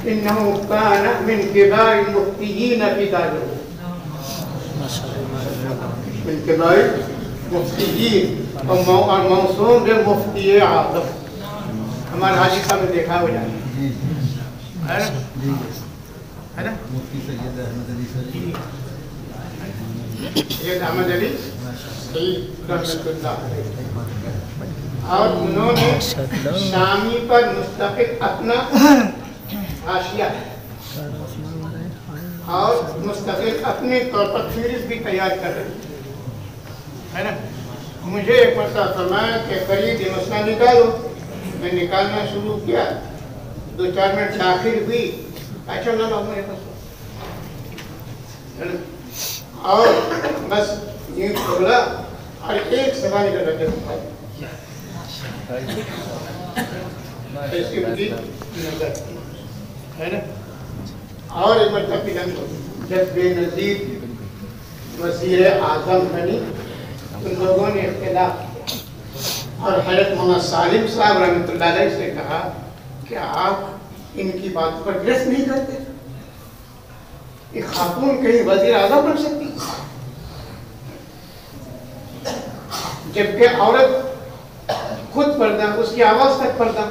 انه كان من كبار المفتيين في داره، من كبار مفتیین اور موسوم بالمفتی اعظم. ہمارے حاجی صاحب نے دیکھا ہو جائے ہے نا سید احمد علی رحمۃ اللہ علیہ، اور انہوں نے شامی پر مستقل اپنا حاشیہ اور مستقل اپنے طور پر فہرست بھی تیار کر رہے ہے نا. مجھے ایک مرتبہ فرمایا کہ فرید یہ مسئلہ نکالو. میں نکالنا شروع کیا، 2-4 منٹ تاخیر ہوئی، اچھا نہ لاؤ میرے پاس، اور بس یہ کھولا اور ایک سوال کا رکھے ہے نا. اور ایک مرتبہ جب بے نظیر وزیر اعظم بنی ان لوگوں نے اختلاف کیا اور حضرت محمد سالم صاحب رحمۃ اللہ علیہ سے کہا کہ آپ ان کی بات پر گرفت نہیں کرتے، ایک خاتون کہیں وزیر اعظم بن سکتی جبکہ عورت خود پردہ، اس کی آواز تک پردہ،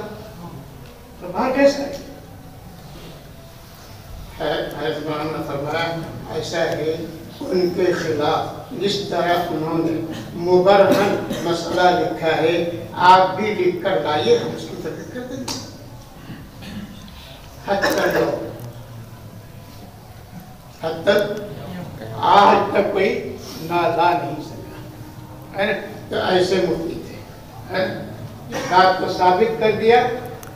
تو باہر کیسا ہے؟ حضرت محمد نے فرمایا ایسا ہے ان کے خلاف جس طرح انہوں نے مبرہن مسئلہ لکھا ہے آپ بھی لکھ کر لائیے، ہم اس کی تردید کر دیں گے. حد تک آج تک کوئی نالا نہیں سکا ہے نا. تو ایسے مفتی تھے، بات کو ثابت کر دیا،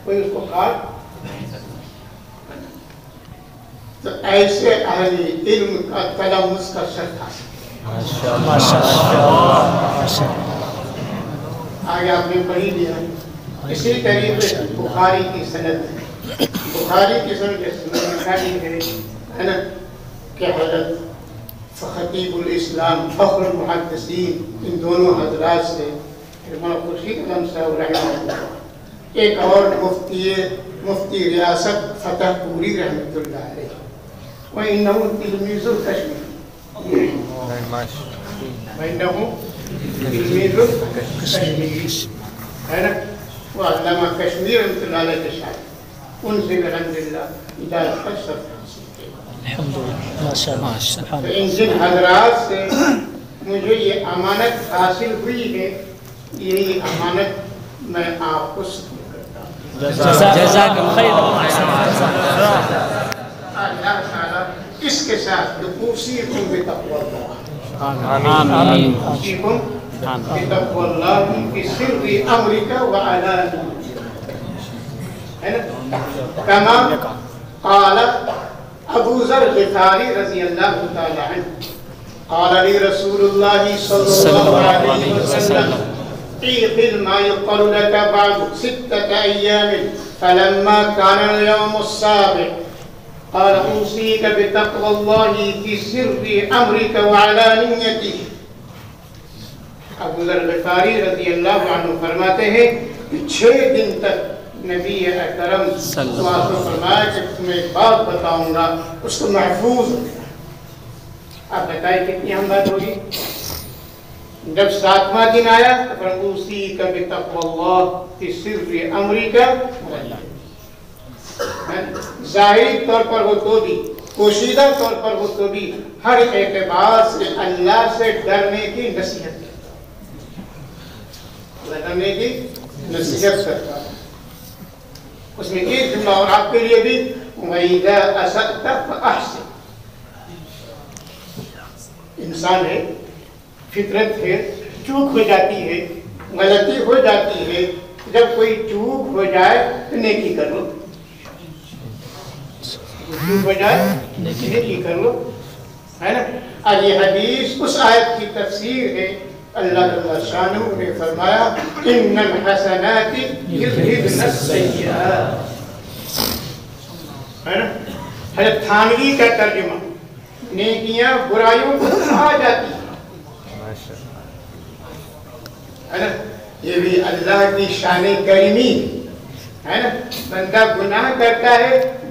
کوئی اس کو کاٹ. تو ایسے اہل علم کا تلمس کا شرط حاصل. آگے آپ نے پڑھی لیا. اسی طریقے سے بخاری کی سند، بخاری کی سند ہے نا کہ حضرت خطیب الاسلام فخر المحدثین ان دونوں حضرات سے مولانا خورشید عالم صاحب رحمہ اللہ، ایک اور مفتی ریاست فتح پوری رحمۃ اللہ علیہ، وإنه تلميذ الكشمير، وإنه تلميذ الكشمير ہے نا. وہ علامہ کشمیر رحمۃ اللہ علیہ کے شاعر، ان سے الحمد للہ ہدایت کا شرف حاصل کیا. ان جن حضرات سے مجھے یہ امانت حاصل ہوئی ہے، یہی امانت میں آپ کو سپرد کرتا ہوں. جزاکم خیر. اللہ تعالیٰ اس کے ساتھ اوصیکم بتقوی اللہ، آمین، اوصیکم بتقوی اللہ فی سر امرک وعلانیہ، ہے نا. کما قال ابو ذر غفاری رضی اللہ تعالی عنہ قال لی رسول اللہ صلی اللہ علیہ وسلم اعقل ما يقال لك بعد 6 أيام. فلما كان اليوم السابع قال اوصيك بتقوى الله في سر امرك وعلانيته. ابو ذر غفاری رضی اللہ عنہ فرماتے ہیں کہ 6 دن تک نبی اکرم صلی اللہ علیہ وسلم فرمایا کہ تمہیں ایک بات بتاؤں گا، اس کو محفوظ رکھنا. آپ بتائیں کتنی اہم بات ہوگی. جب 7واں دن آیا تو اوصیک بتقوی اللہ فی سر امرک، ظاہری طور پر ہو تو بھی، پوشیدہ طور پر ہو تو بھی، ہر اعتبار سے اللہ سے ڈرنے کی نصیحت کرتا ہے، ڈرنے کی نصیحت کرتا ہے. اس میں ایک جملہ اور آپ کے لیے بھی، وَإِذَا أَسَأْتَ فَأَحْسِنْ. انسان ہے، فطرت ہے، چوک ہو جاتی ہے، غلطی ہو جاتی ہے. جب کوئی چوک ہو جائے تو نیکی کر لو، چوک ہو جائے نیکی کر لو، ہے نا. اور یہ حدیث اس آیت کی تفسیر ہے. اللہ جل شانہ نے فرمایا ان الحسنات یذہبن السیئات، ہے نا. حضرت تھانوی کا ترجمہ، نیکیاں برائیوں کو کھا جاتی ہے نا. یہ بھی اللہ کی شان کریمی ہے نا. بندہ گناہ کرتا ہے،